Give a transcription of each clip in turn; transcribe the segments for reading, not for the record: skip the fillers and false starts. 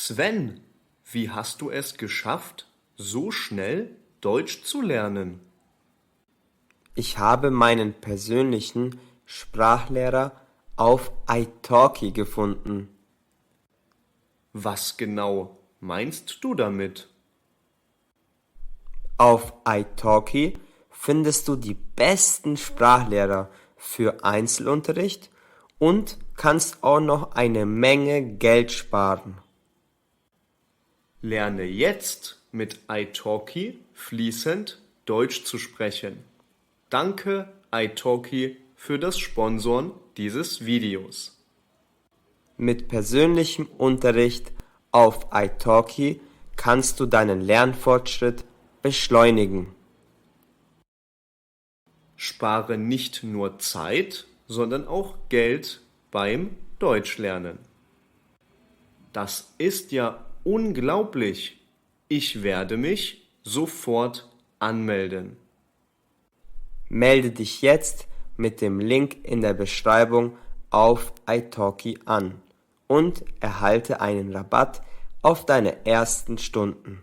Sven, wie hast du es geschafft, so schnell Deutsch zu lernen? Ich habe meinen persönlichen Sprachlehrer auf italki gefunden. Was genau meinst du damit? Auf italki findest du die besten Sprachlehrer für Einzelunterricht und kannst auch noch eine Menge Geld sparen. Lerne jetzt mit italki fließend Deutsch zu sprechen. Danke italki für das Sponsoren dieses Videos. Mit persönlichem Unterricht auf italki kannst du deinen Lernfortschritt beschleunigen. Spare nicht nur Zeit, sondern auch Geld beim Deutschlernen. Das ist ja unglaublich. Ich werde mich sofort anmelden. Melde dich jetzt mit dem Link in der Beschreibung auf italki an und erhalte einen Rabatt auf deine ersten Stunden.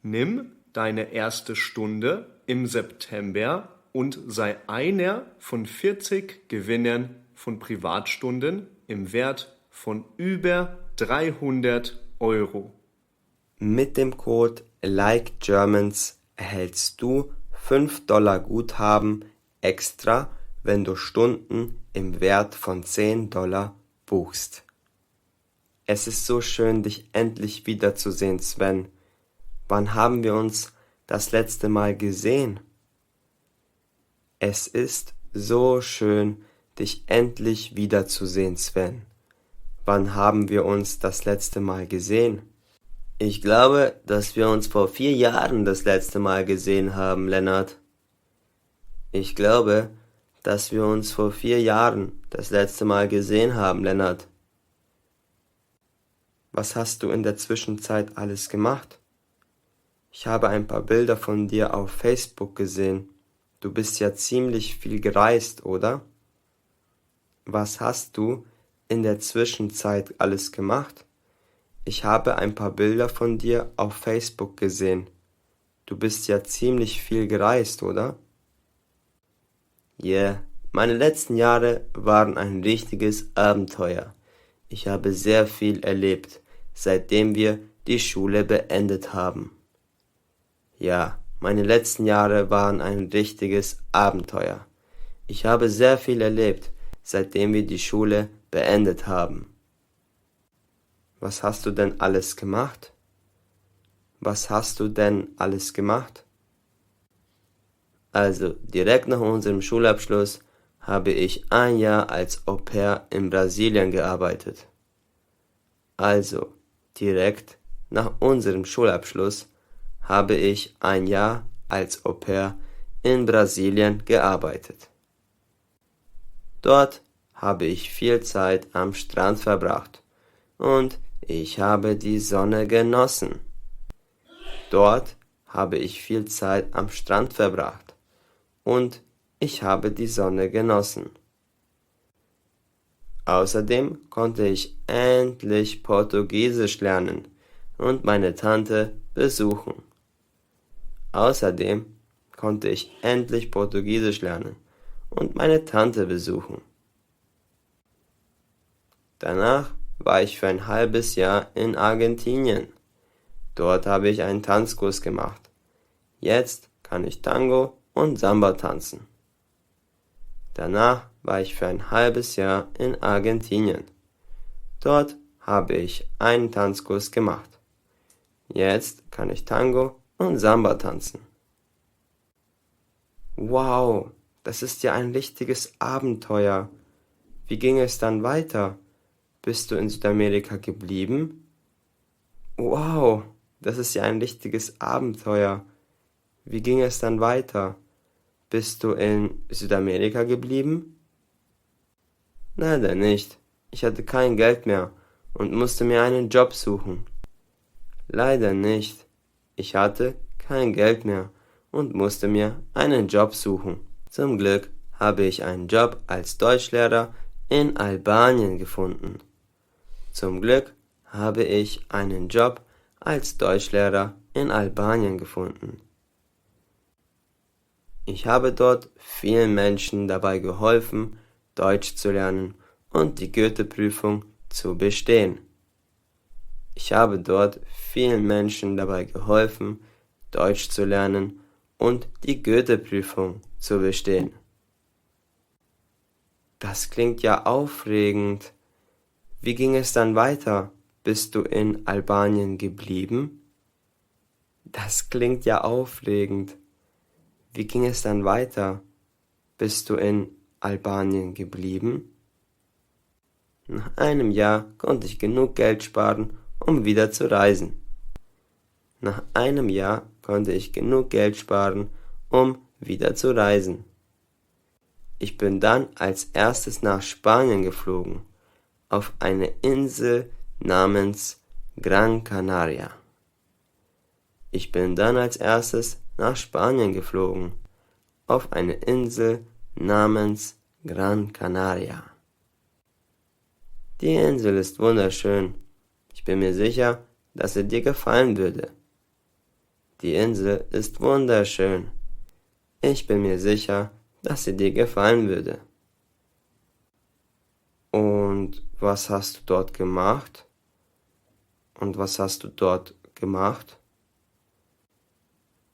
Nimm deine erste Stunde im September und sei einer von 40 Gewinnern von Privatstunden im Wert von über 300 Euro. Mit dem Code LikeGermans erhältst du $5 Guthaben extra, wenn du Stunden im Wert von $10 buchst. Es ist so schön, dich endlich wiederzusehen, Sven. Wann haben wir uns das letzte Mal gesehen? Es ist so schön, dich endlich wiederzusehen, Sven. Wann haben wir uns das letzte Mal gesehen? Ich glaube, dass wir uns vor 4 Jahren das letzte Mal gesehen haben, Lennart. Ich glaube, dass wir uns vor 4 Jahren das letzte Mal gesehen haben, Lennart. Was hast du in der Zwischenzeit alles gemacht? Ich habe ein paar Bilder von dir auf Facebook gesehen. Du bist ja ziemlich viel gereist, oder? Was hast du in der Zwischenzeit alles gemacht? Ich habe ein paar Bilder von dir auf Facebook gesehen. Du bist ja ziemlich viel gereist, oder? Yeah, meine letzten Jahre waren ein richtiges Abenteuer. Ich habe sehr viel erlebt, seitdem wir die Schule beendet haben. Ja, meine letzten Jahre waren ein richtiges Abenteuer. Ich habe sehr viel erlebt, seitdem wir die Schule beendet haben. Was hast du denn alles gemacht? Was hast du denn alles gemacht? Also, direkt nach unserem Schulabschluss habe ich 1 Jahr als Au-pair in Brasilien gearbeitet. Also, direkt nach unserem Schulabschluss habe ich 1 Jahr als Au-pair in Brasilien gearbeitet. Dort habe ich viel Zeit am Strand verbracht und ich habe die Sonne genossen. Dort habe ich viel Zeit am Strand verbracht und ich habe die Sonne genossen. Außerdem konnte ich endlich Portugiesisch lernen und meine Tante besuchen. Außerdem konnte ich endlich Portugiesisch lernen und meine Tante besuchen. Danach war ich für ein halbes Jahr in Argentinien. Dort habe ich einen Tanzkurs gemacht. Jetzt kann ich Tango und Samba tanzen. Danach war ich für ein halbes Jahr in Argentinien. Dort habe ich einen Tanzkurs gemacht. Jetzt kann ich Tango und Samba tanzen. Wow, das ist ja ein richtiges Abenteuer. Wie ging es dann weiter? Bist du in Südamerika geblieben? Wow, das ist ja ein richtiges Abenteuer. Wie ging es dann weiter? Bist du in Südamerika geblieben? Leider nicht. Ich hatte kein Geld mehr und musste mir einen Job suchen. Leider nicht. Ich hatte kein Geld mehr und musste mir einen Job suchen. Zum Glück habe ich einen Job als Deutschlehrer in Albanien gefunden. Zum Glück habe ich einen Job als Deutschlehrer in Albanien gefunden. Ich habe dort vielen Menschen dabei geholfen, Deutsch zu lernen und die Goethe-Prüfung zu bestehen. Ich habe dort vielen Menschen dabei geholfen, Deutsch zu lernen und die Goethe-Prüfung zu bestehen. Das klingt ja aufregend. Wie ging es dann weiter? Bist du in Albanien geblieben? Das klingt ja aufregend. Wie ging es dann weiter? Bist du in Albanien geblieben? Nach einem Jahr konnte ich genug Geld sparen, um wieder zu reisen. Nach einem Jahr konnte ich genug Geld sparen, um wieder zu reisen. Ich bin dann als erstes nach Spanien geflogen, auf eine Insel namens Gran Canaria. Ich bin dann als erstes nach Spanien geflogen, auf eine Insel namens Gran Canaria. Die Insel ist wunderschön. Ich bin mir sicher, dass sie dir gefallen würde. Die Insel ist wunderschön. Ich bin mir sicher, dass sie dir gefallen würde. Und was hast du dort gemacht? Und was hast du dort gemacht?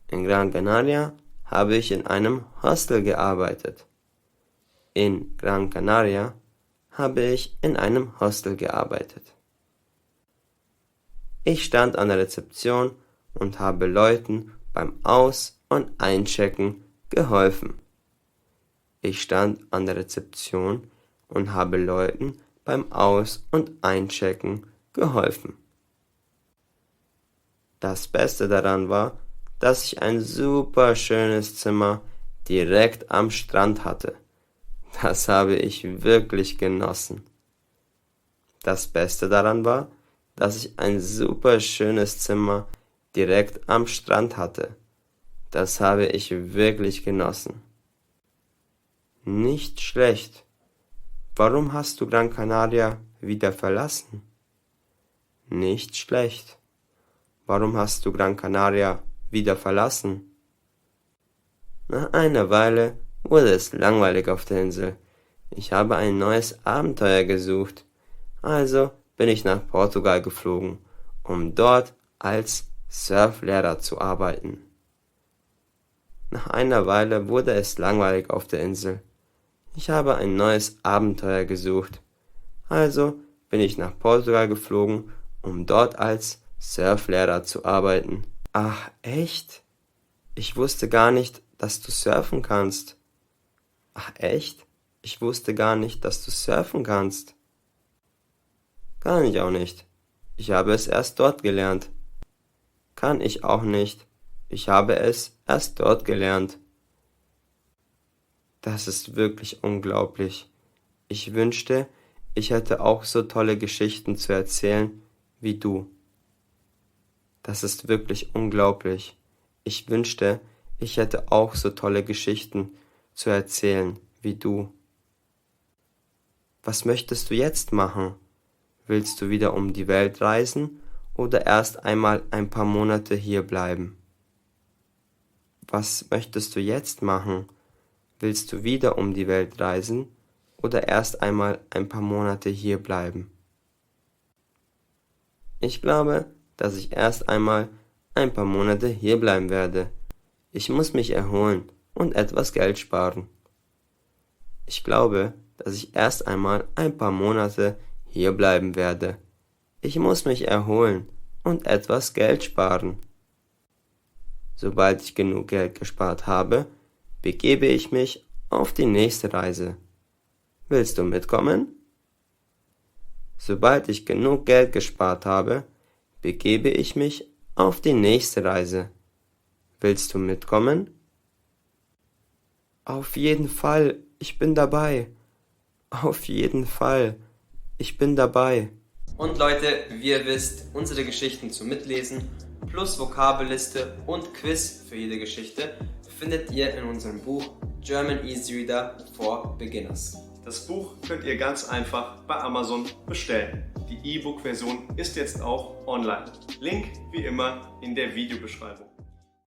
In Gran Canaria habe ich in einem Hostel gearbeitet. In Gran Canaria habe ich in einem Hostel gearbeitet. Ich stand an der Rezeption und habe Leuten beim Aus- und Einchecken geholfen. Ich stand an der Rezeption und habe Leuten beim Aus- und Einchecken geholfen. Das Beste daran war, dass ich ein super schönes Zimmer direkt am Strand hatte. Das habe ich wirklich genossen. Das Beste daran war, dass ich ein super schönes Zimmer direkt am Strand hatte. Das habe ich wirklich genossen. Nicht schlecht. Warum hast du Gran Canaria wieder verlassen? Nicht schlecht. Warum hast du Gran Canaria wieder verlassen? Nach einer Weile wurde es langweilig auf der Insel. Ich habe ein neues Abenteuer gesucht. Also bin ich nach Portugal geflogen, um dort als Surflehrer zu arbeiten. Nach einer Weile wurde es langweilig auf der Insel. Ich habe ein neues Abenteuer gesucht. Also bin ich nach Portugal geflogen, um dort als Surflehrer zu arbeiten. Ach, echt? Ich wusste gar nicht, dass du surfen kannst. Ach, echt? Ich wusste gar nicht, dass du surfen kannst. Kann ich auch nicht. Ich habe es erst dort gelernt. Kann ich auch nicht. Ich habe es erst dort gelernt. Das ist wirklich unglaublich. Ich wünschte, ich hätte auch so tolle Geschichten zu erzählen wie du. Das ist wirklich unglaublich. Ich wünschte, ich hätte auch so tolle Geschichten zu erzählen wie du. Was möchtest du jetzt machen? Willst du wieder um die Welt reisen oder erst einmal ein paar Monate hier bleiben? Was möchtest du jetzt machen? Willst du wieder um die Welt reisen oder erst einmal ein paar Monate hier bleiben? Ich glaube, dass ich erst einmal ein paar Monate hier bleiben werde. Ich muss mich erholen und etwas Geld sparen. Ich glaube, dass ich erst einmal ein paar Monate hier bleiben werde. Ich muss mich erholen und etwas Geld sparen. Sobald ich genug Geld gespart habe, begebe ich mich auf die nächste Reise. Willst du mitkommen? Sobald ich genug Geld gespart habe, begebe ich mich auf die nächste Reise. Willst du mitkommen? Auf jeden Fall, ich bin dabei. Auf jeden Fall, ich bin dabei. Und Leute, wie ihr wisst, unsere Geschichten zum Mitlesen plus Vokabelliste und Quiz für jede Geschichte findet ihr in unserem Buch German Easy Reader for Beginners. Das Buch könnt ihr ganz einfach bei Amazon bestellen. Die Die E-Book-Version ist jetzt auch online. Link wie immer in der Videobeschreibung.